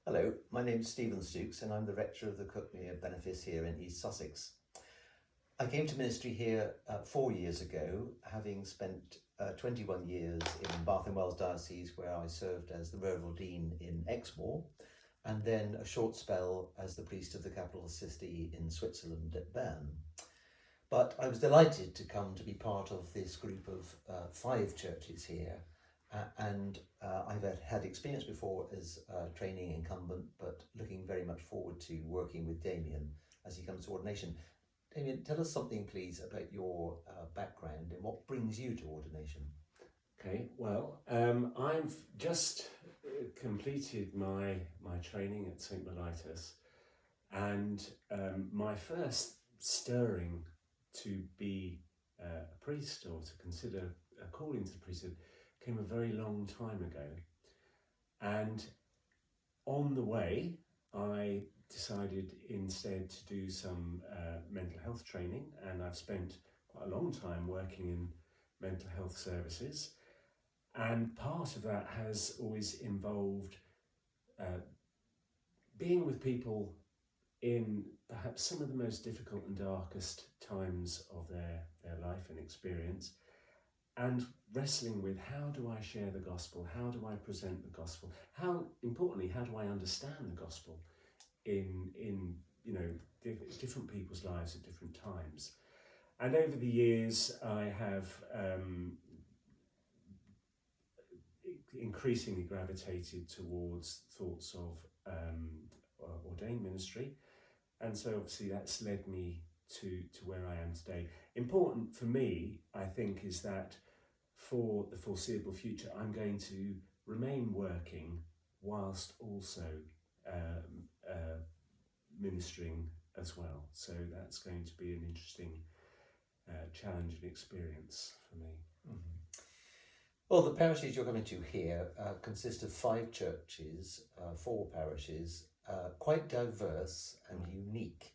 Hello, my name's Stephen Stooks and I'm the rector of the Cuckmere Benefice here in East Sussex. I came to ministry here 4 years ago, having spent 21 years in Bath and Wells Diocese, where I served as the Revd in Exmoor, and then a short spell as the priest of the capital city in Switzerland at Bern. But I was delighted to come to be part of this group of 5 churches here. I've had experience before as training incumbent, but looking very much forward to working with Damian as he comes to ordination. Damian, tell us something, please, about your background and what brings you to ordination. Okay, well, I've just completed my training at St. Mellitus, and my first stirring to be a priest or to consider a calling to the priesthood came a very long time ago. And on the way, I decided instead to do some mental health training, and I've spent quite a long time working in mental health services. And part of that has always involved being with people in perhaps some of the most difficult and darkest times of their life and experience, and wrestling with, how do I share the gospel? How do I present the gospel? How importantly, how do I understand the gospel in different people's lives at different times? And over the years, I have increasingly gravitated towards thoughts of ordained ministry, and so obviously that's led me to where I am today. Important for me, I think, is that for the foreseeable future, I'm going to remain working whilst also ministering as well. So that's going to be an interesting challenge and experience for me. Mm-hmm. Well, the parishes you're coming to here consist of 5 churches, 4 parishes, quite diverse and unique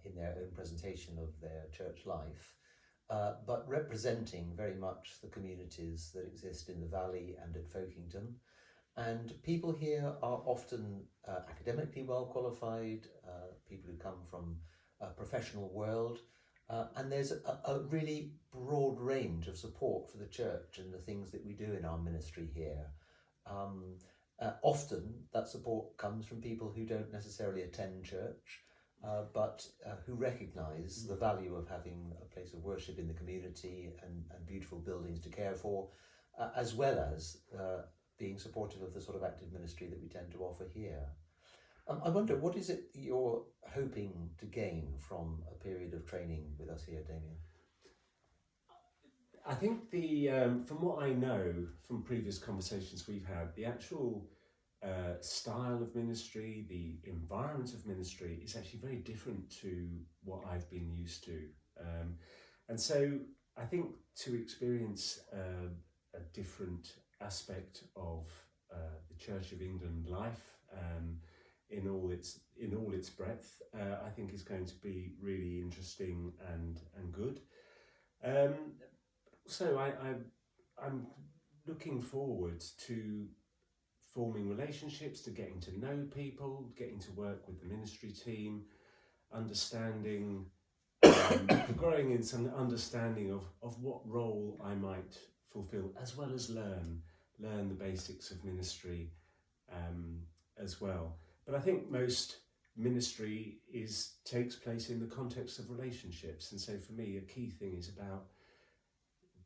in their own presentation of their church life, but representing very much the communities that exist in the valley and at Folkeington. And people here are often academically well qualified, people who come from a professional world, and there's a really broad range of support for the church and the things that we do in our ministry here. Often that support comes from people who don't necessarily attend church, but who recognise the value of having a place of worship in the community and beautiful buildings to care for, as well as being supportive of the sort of active ministry that we tend to offer here. I wonder, what is it you're hoping to gain from a period of training with us here, Damian? I think from what I know from previous conversations we've had, the actual style of ministry, the environment of ministry is actually very different to what I've been used to. And so I think to experience a different aspect of the Church of England life in all its breadth, I think is going to be really interesting and good. So I'm looking forward to forming relationships, to getting to know people, getting to work with the ministry team, understanding, growing in some understanding of what role I might fulfill, as well as learn the basics of ministry as well. But I think most ministry takes place in the context of relationships, and so for me a key thing is about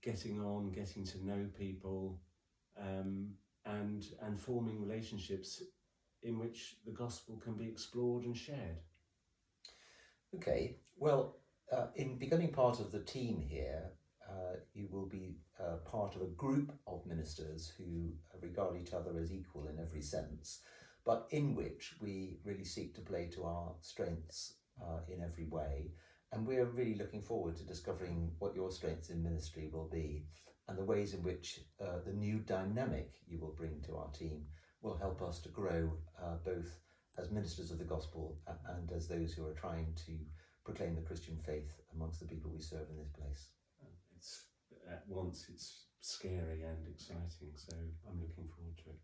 getting to know people, and forming relationships in which the gospel can be explored and shared. Okay, well, in becoming part of the team here, you will be part of a group of ministers who regard each other as equal in every sense, but in which we really seek to play to our strengths in every way. And we're really looking forward to discovering what your strengths in ministry will be, and the ways in which the new dynamic you will bring to our team will help us to grow both as ministers of the gospel and as those who are trying to proclaim the Christian faith amongst the people we serve in this place. It's at once it's scary and exciting, so I'm looking forward to it.